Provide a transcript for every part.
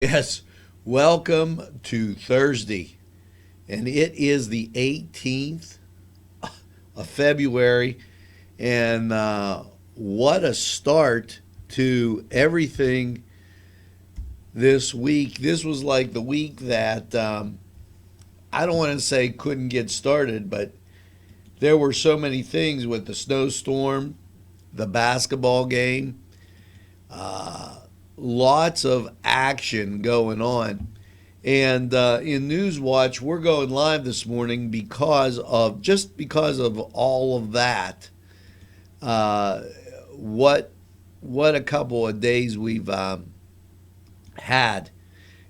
Yes, welcome to Thursday, and it is the 18th of February, and what a start to everything this week. This was like the week that I don't want to say couldn't get started, but there were so many things with the snowstorm, the basketball game, lots of action going on. And in NewsWatch, we're going live this morning because of all of that. Uh, what what a couple of days we've had,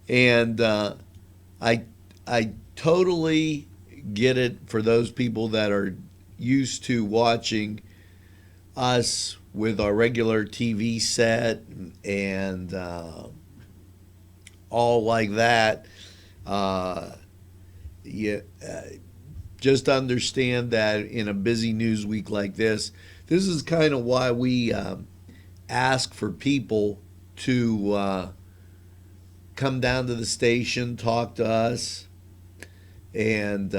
and I I totally get it for those people that are used to watching us with our regular TV set and all like that. Uh, you just understand that in a busy news week like this is kind of why we ask for people to come down to the station, talk to us, and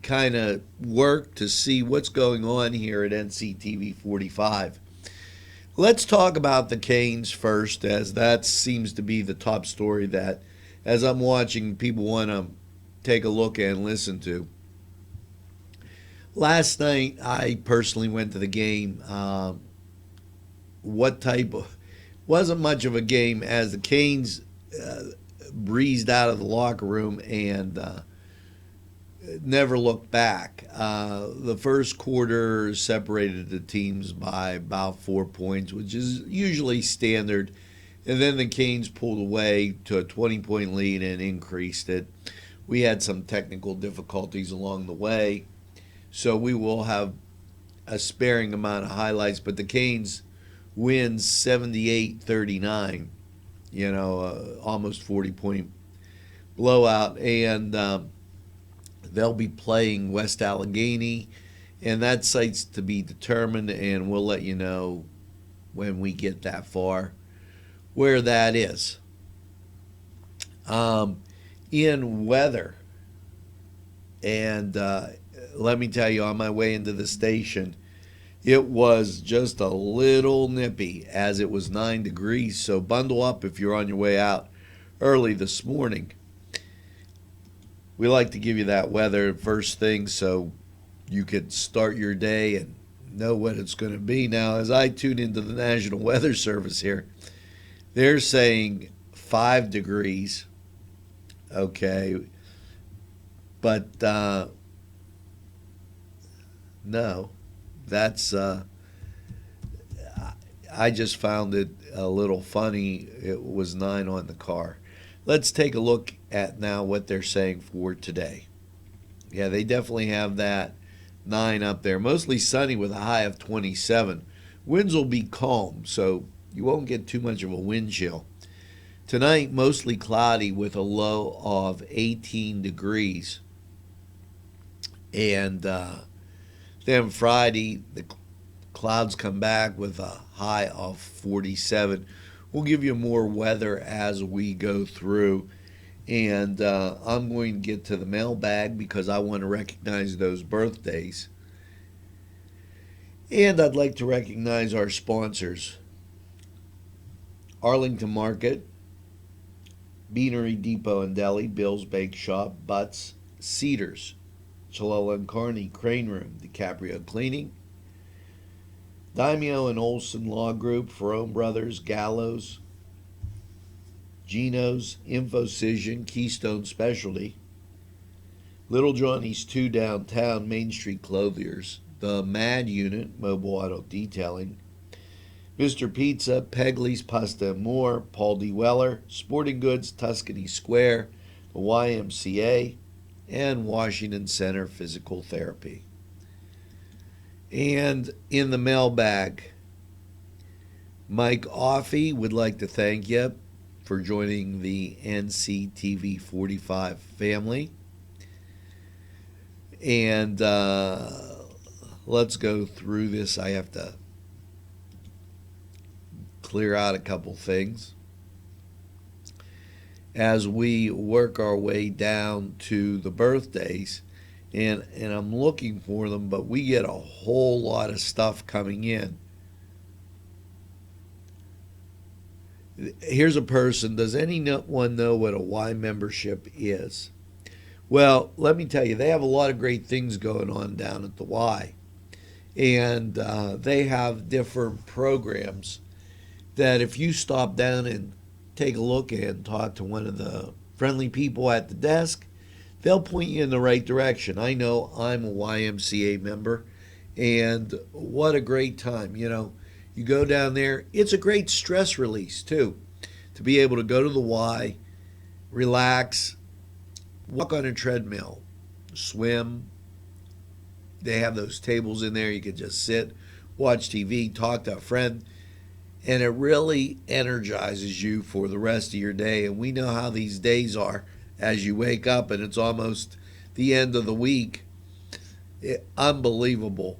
kind of work to see what's going on here at NCTV 45. Let's talk about the Canes first, as that seems to be the top story that, as I'm watching, people want to take a look at and listen to. Last night, I personally went to the game. What type of wasn't much of a game as the Canes uh, breezed out of the locker room and never looked back. The first quarter separated the teams by about 4 points, which is usually standard. And then the Canes pulled away to a 20-point lead and increased it. We had some technical difficulties along the way, so we will have a sparing amount of highlights. But the Canes wins 78-39, almost 40-point blowout. And they'll be playing West Allegheny, and that site's to be determined, and we'll let you know when we get that far where that is. Um, in weather, and let me tell you, on my way into the station, it was just a little nippy as it was 9 degrees, so bundle up if you're on your way out early this morning. We like to give you that weather first thing so you could start your day and know what it's going to be. Now, as I tune into the National Weather Service here, they're saying 5 degrees. Okay. But no, that's, I just found it a little funny. It was 9 on the car. Let's take a look at now what they're saying for today. Yeah, they definitely have that 9 up there. Mostly sunny with a high of 27. Winds will be calm, so you won't get too much of a wind chill. Tonight, mostly cloudy with a low of 18 degrees. And then Friday, the clouds come back with a high of 47. We'll give you more weather as we go through. And I'm going to get to the mailbag because I want to recognize those birthdays. And I'd like to recognize our sponsors: Arlington Market, Beanery Depot and Deli, Bill's Bake Shop, Butts, Cedars, Chalella and Carney, Crane Room, DiCaprio Cleaning, Daimio and Olson Law Group, Ferone Brothers, Gallows, Geno's, Infocision, Keystone Specialty, Little Johnny's 2 Downtown, Main Street Clothiers, The Mad Unit, Mobile Auto Detailing, Mr. Pizza, Pegley's Pasta and More, Paul D. Weller, Sporting Goods, Tuscany Square, the YMCA, and Washington Center Physical Therapy. And in the mailbag, Mike Offey would like to thank you for joining the NCTV 45 family. And let's go through this. I have to clear out a couple things as we work our way down to the birthdays. And I'm looking for them, but we get a whole lot of stuff coming in. Here's a person. Does anyone know what a Y membership is? Well, let me tell you, they have a lot of great things going on down at the Y. And they have different programs that if you stop down and take a look and talk to one of the friendly people at the desk, they'll point you in the right direction. I know I'm a YMCA member, and what a great time. You go down there. It's a great stress release, too, to be able to go to the Y, relax, walk on a treadmill, swim. They have those tables in there. You can just sit, watch TV, talk to a friend, and it really energizes you for the rest of your day. And we know how these days are as you wake up and it's almost the end of the week. Unbelievable.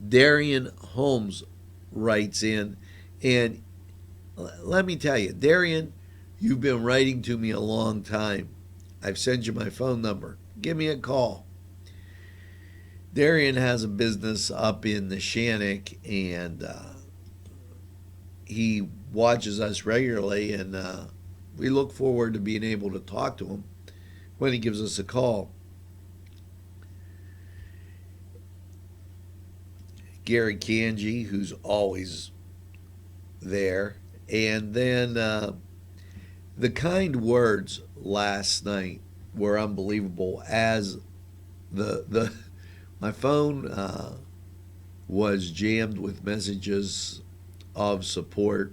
Darian Holmes writes in, and let me tell you, Darian, you've been writing to me a long time. I've sent you my phone number. Give me a call. Darian has a business up in the Shannock, and he watches us regularly, and we look forward to being able to talk to him when he gives us a call. Gary Kanji, who's always there. And then the kind words last night were unbelievable, as my phone was jammed with messages of support,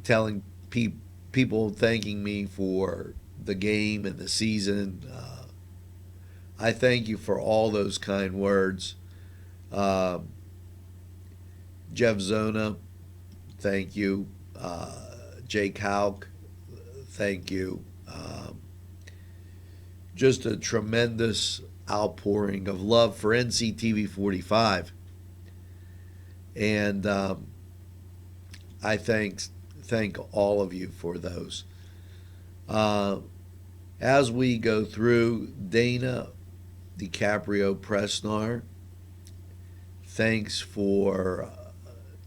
telling people, thanking me for the game and the season. I thank you for all those kind words. Jeff Zona, thank you. Jake Hauk, thank you. Just a tremendous outpouring of love for NCTV45. And I thank all of you for those. As we go through, Dana DiCaprio Presnar, thanks for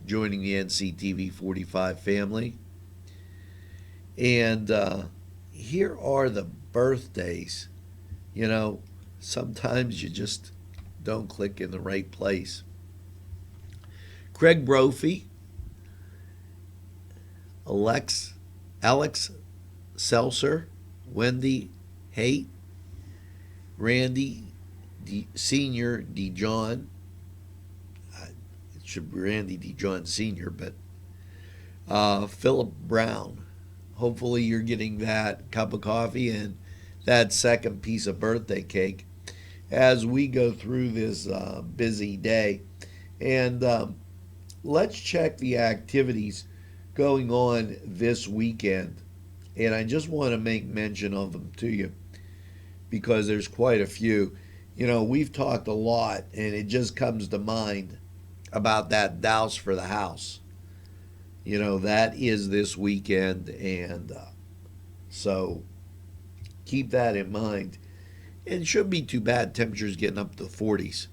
joining the NCTV45 family. And here are the birthdays. Sometimes you just don't click in the right place. Craig Brophy, Alex Seltzer, Wendy Haight, Randy Senior DeJohn. It should be Randy DeJohn Senior, but Philip Brown. Hopefully you're getting that cup of coffee and that second piece of birthday cake as we go through this busy day. And let's check the activities going on this weekend. And I just want to make mention of them to you because there's quite a few. We've talked a lot, and it just comes to mind about that Douse for the House. That is this weekend, and so keep that in mind. It shouldn't be too bad. Temperatures getting up to the 40s.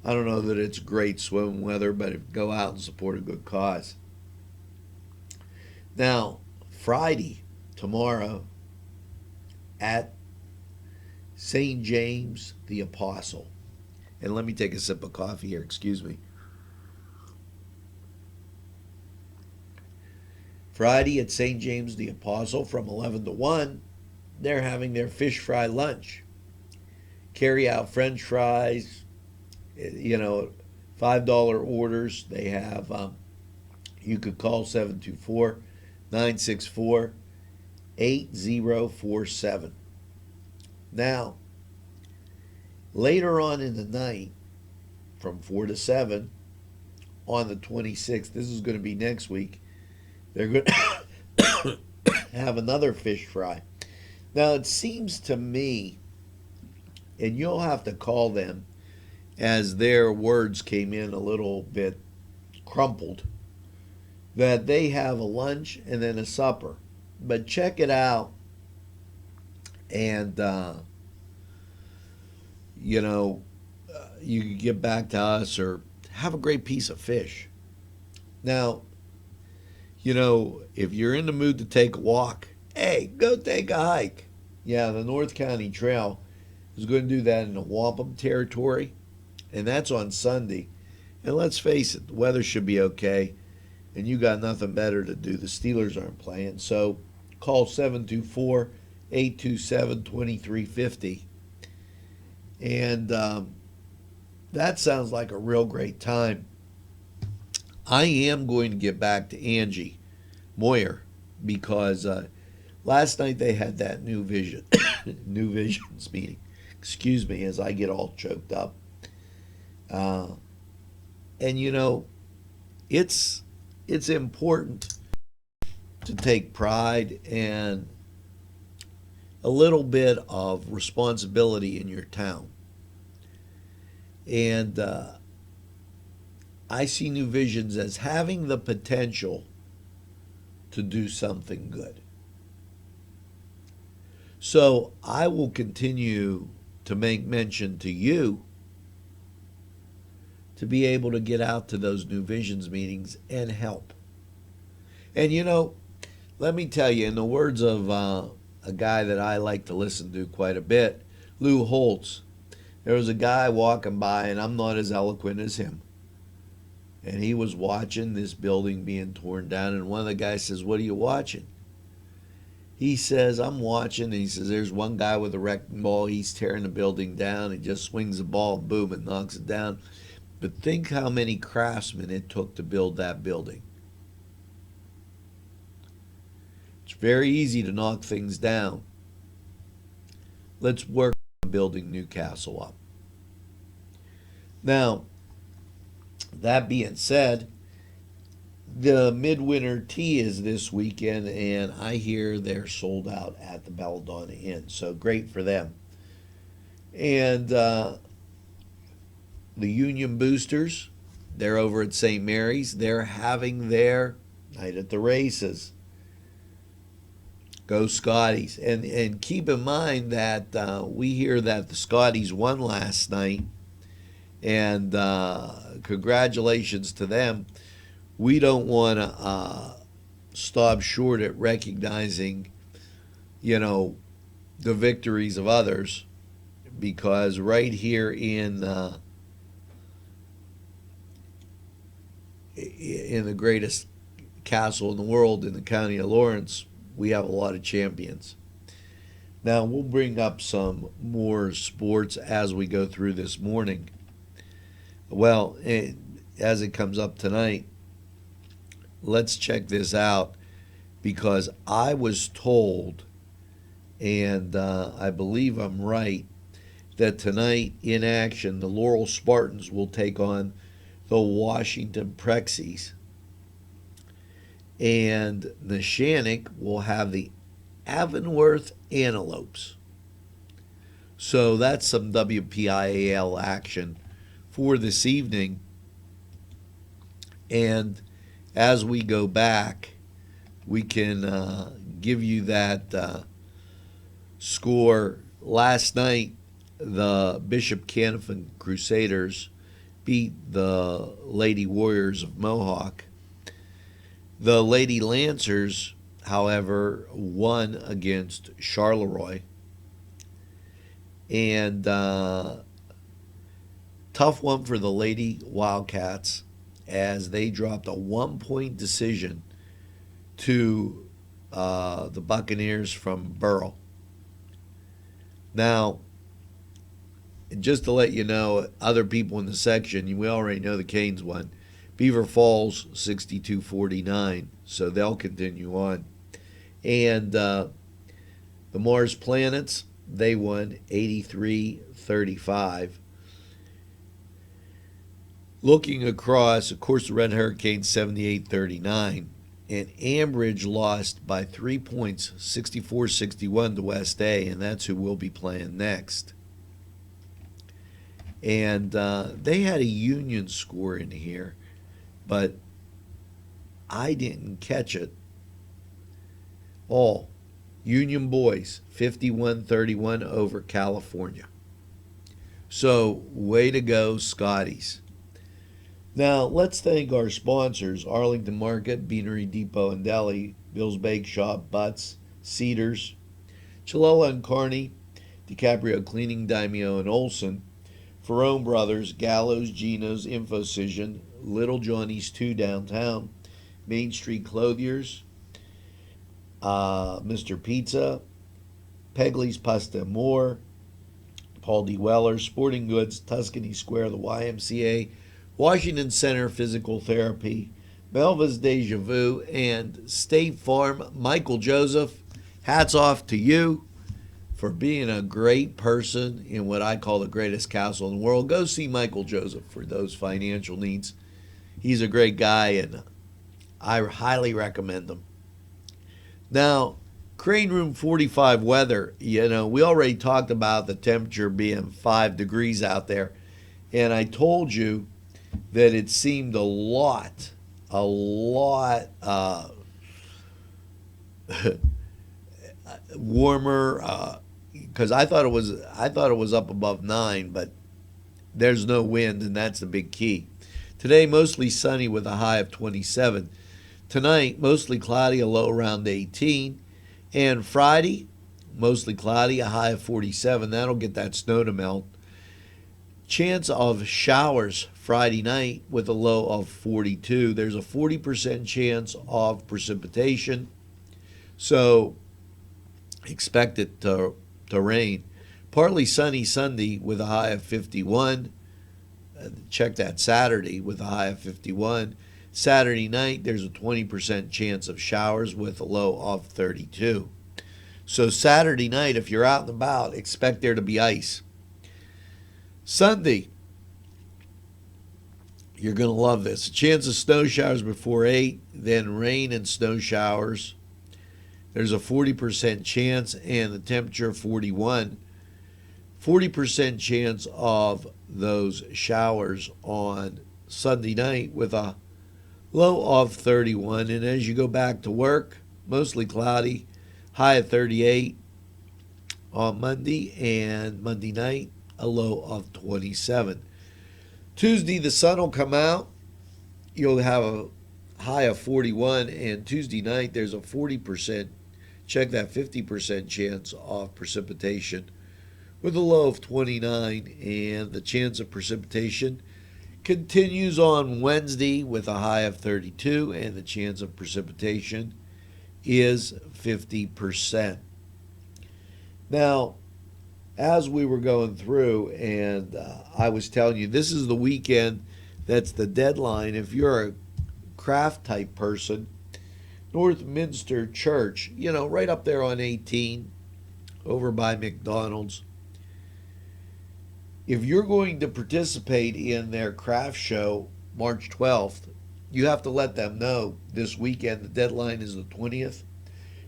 I don't know that it's great swim weather, but go out and support a good cause. Now, Friday, tomorrow, at St. James the Apostle. And let me take a sip of coffee here, excuse me. Friday at St. James the Apostle from 11 to 1, they're having their fish fry lunch. Carry out French fries, $5 orders. They have, you could call 724-964-8047. Now, later on in the night, from 4 to 7, on the 26th, this is going to be next week, they're going to have another fish fry. Now, it seems to me, and you'll have to call them as their words came in a little bit crumpled, that they have a lunch and then a supper. But check it out, and you know, you can get back to us or have a great piece of fish. Now, if you're in the mood to take a walk, hey, go take a hike. Yeah, the North County Trail is going to do that in the Wampum territory, and that's on Sunday. And let's face it, the weather should be okay, and you got nothing better to do. The Steelers aren't playing, so call 724-827-2350. And that sounds like a real great time. I am going to get back to Angie Moyer because last night they had that New Visions meeting. Excuse me as I get all choked up. And it's important to take pride and a little bit of responsibility in your town. And I see New Visions as having the potential to do something good. So I will continue to make mention to you to be able to get out to those New Visions meetings and help. And let me tell you, in the words of a guy that I like to listen to quite a bit, Lou Holtz, there was a guy walking by, and I'm not as eloquent as him, and he was watching this building being torn down, and one of the guys says, "What are you watching?" He says, "I'm watching," and he says, "There's one guy with a wrecking ball. He's tearing the building down. He just swings the ball, and boom, it knocks it down. But think how many craftsmen it took to build that building. It's very easy to knock things down. Let's work on building Newcastle up." Now, that being said, the Midwinter Tea is this weekend, and I hear they're sold out at the Belladonna Inn, so great for them. And the Union Boosters, they're over at St. Mary's. They're having their night at the races. Go Scotties. And keep in mind that we hear that the Scotties won last night, and congratulations to them. We don't want to stop short at recognizing, the victories of others, because right here in the greatest castle in the world, in the county of Lawrence, we have a lot of champions. Now, we'll bring up some more sports as we go through this morning. Well, as it comes up tonight, let's check this out, because I was told, and I believe I'm right, that tonight in action, the Laurel Spartans will take on the Washington Prexies, and Neshannock will have the Avonworth Antelopes. So that's some WPIAL action for this evening. And as we go back, we can give you that score. Last night, the Bishop Canifin Crusaders beat the Lady Warriors of Mohawk. The Lady Lancers, however, won against Charleroi. And tough one for the Lady Wildcats, as they dropped a 1-point decision to the Buccaneers from Borough. Now, just to let you know, other people in the section, we already know the Canes won. Beaver Falls 62-49, so they'll continue on. And the Mars Planets, they won 83-35. Looking across, of course, the Red Hurricanes 78-39, and Ambridge lost by 3 points, 64-61 to West A, and that's who we'll be playing next. And they had a Union score in here, but I didn't catch it all. Union boys 51-31 over California. So way to go, Scotties. Now let's thank our sponsors: Arlington Market, Beanery Depot and Deli, Bill's Bake Shop, Butts, Cedars, Chilella and Kearney, DiCaprio Cleaning, Daimio and Olson, Ferrone Brothers, Gallows, Geno's, Infocision, Little Johnny's 2 downtown, Main Street Clothiers, Mr. Pizza, Pegley's Pasta and More, Paul D. Weller, Sporting Goods, Tuscany Square, the YMCA, Washington Center Physical Therapy, Melva's Deja Vu, and State Farm. Michael Joseph, hats off to you for being a great person in what I call the greatest castle in the world. Go see Michael Joseph for those financial needs. He's a great guy, and I highly recommend him. Now, Crane Room 45 weather. We already talked about the temperature being 5 degrees out there, and I told you that it seemed a lot warmer, because I thought it was up above 9, but there's no wind, and that's the big key. Today, mostly sunny with a high of 27. Tonight, mostly cloudy, a low around 18. And Friday, mostly cloudy, a high of 47. That'll get that snow to melt. Chance of showers Friday night with a low of 42. There's a 40% chance of precipitation, so expect it to rain. Partly sunny Sunday with a high of 51. Check that Saturday with a high of 51. Saturday night, there's a 20% chance of showers with a low of 32. So Saturday night, if you're out and about, expect there to be ice. Sunday, you're going to love this. A chance of snow showers before 8, then rain and snow showers. There's a 40% chance, and the temperature 41. 40% chance of those showers on Sunday night with a low of 31. And as you go back to work, mostly cloudy, high of 38 on Monday, and Monday night, a low of 27. Tuesday, the sun will come out. You'll have a high of 41, and Tuesday night, there's a 40%, check that 50% chance of precipitation with a low of 29, and the chance of precipitation continues on Wednesday with a high of 32, and the chance of precipitation is 50%. Now, as we were going through, and I was telling you, this is the weekend that's the deadline. If you're a craft type person, Northminster Church, right up there on 18, over by McDonald's. If you're going to participate in their craft show March 12th, you have to let them know this weekend. The deadline is the 20th.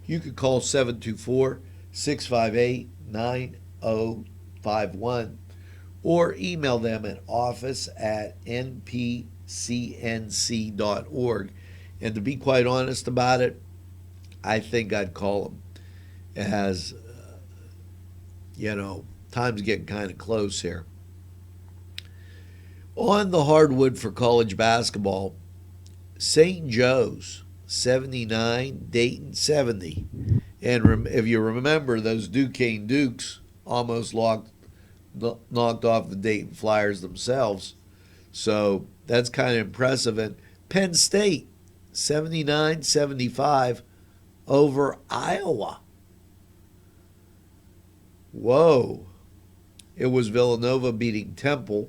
You could call 724-658-9051 or email them at office@npcnc.org. And to be quite honest about it, I think I'd call them, as, time's getting kind of close here. On the hardwood for college basketball, St. Joe's 79, Dayton 70. And if you remember, those Duquesne Dukes almost knocked off the Dayton Flyers themselves. So that's kind of impressive. And Penn State 79-75 over Iowa. Whoa. It was Villanova beating Temple.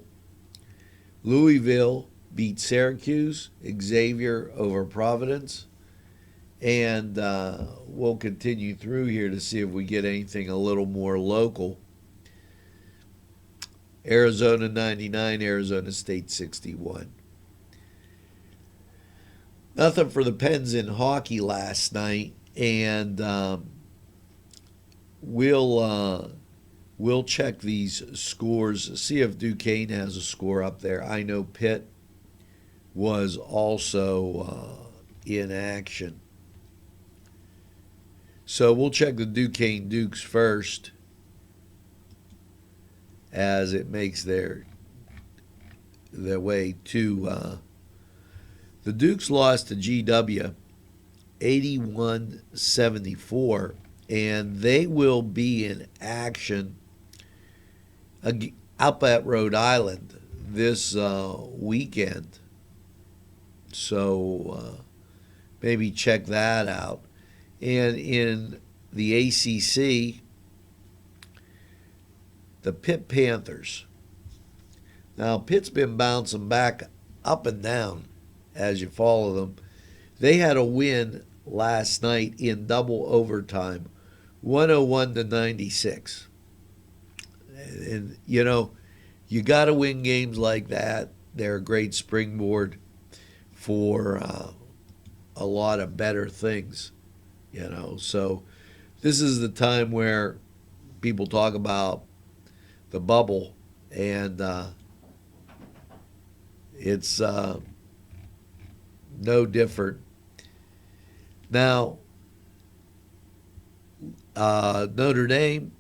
Louisville beat Syracuse. Xavier over Providence. And we'll continue through here to see if we get anything a little more local. Arizona 99, Arizona State 61. Nothing for the Pens in hockey last night, and we'll we'll check these scores, see if Duquesne has a score up there. I know Pitt was also in action. So we'll check the Duquesne Dukes first as it makes their way to the Dukes lost to GW 81-74, and they will be in action up at Rhode Island this weekend. So maybe check that out. And in the ACC, the Pitt Panthers. Now, Pitt's been bouncing back up and down as you follow them. They had a win last night in double overtime, 101-96. And, you know, you got to win games like that. They're a great springboard for a lot of better things, you know. So this is the time where people talk about the bubble, and it's no different. Now, Notre Dame,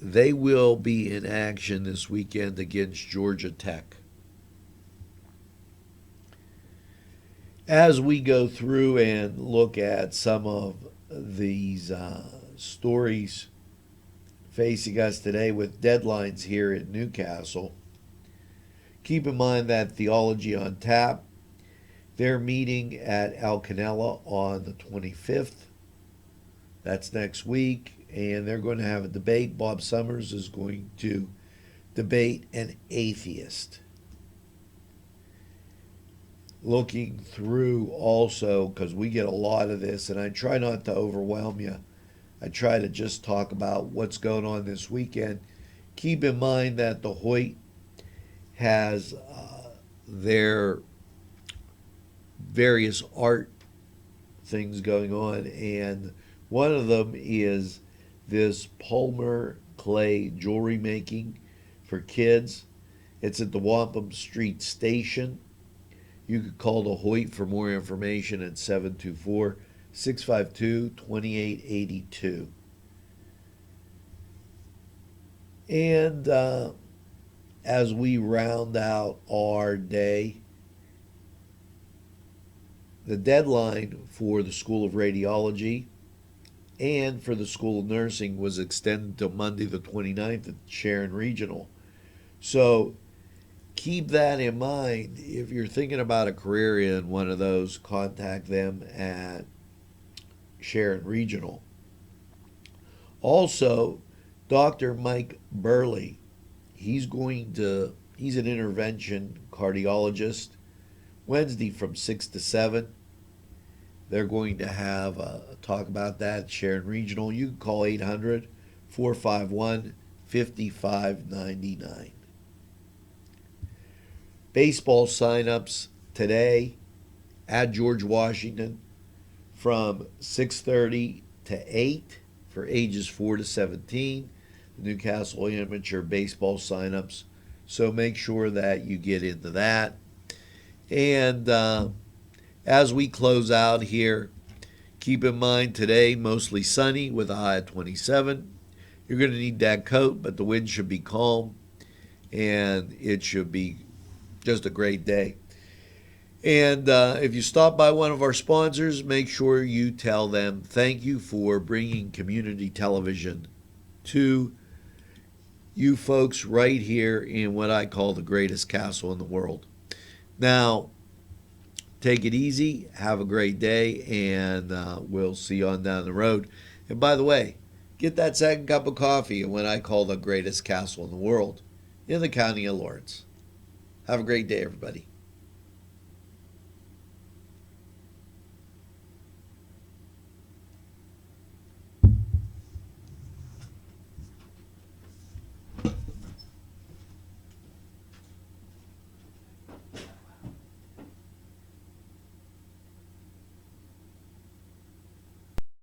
they will be in action this weekend against Georgia Tech. As we go through and look at some of these stories facing us today with deadlines here at Newcastle, keep in mind that Theology on Tap, they're meeting at El Canela on the 25th. That's next week, and they're going to have a debate. Bob Summers is going to debate an atheist. Looking through also, because we get a lot of this, and I try not to overwhelm you. I try to just talk about what's going on this weekend. Keep in mind that the Hoyt has their various art things going on, and one of them is this Palmer clay jewelry making for kids. It's at the Wampum Street Station. You could call the Hoyt for more information at 724-652-2882. And as we round out our day, the deadline for the School of Radiology and for the School of Nursing was extended to Monday the 29th at Sharon Regional. So keep that in mind. If you're thinking about a career in one of those, contact them at Sharon Regional. Also, Dr. Mike Burley, he's an intervention cardiologist. Wednesday from 6 to 7. They're going to have a talk about that at Sharon Regional. You can call 800-451-5599. Baseball signups today at George Washington from 6:30 to 8 for ages 4 to 17. The Newcastle Amateur Baseball signups. So make sure that you get into that. And as we close out here, keep in mind today mostly sunny with a high of 27. You're going to need that coat, but the wind should be calm, and it should be just a great day. And if you stop by one of our sponsors, make sure you tell them thank you for bringing community television to you folks right here in what I call the greatest castle in the world. Now, take it easy, have a great day, and we'll see you on down the road. And by the way, get that second cup of coffee in what I call the greatest castle in the world in the county of Lawrence. Have a great day, everybody.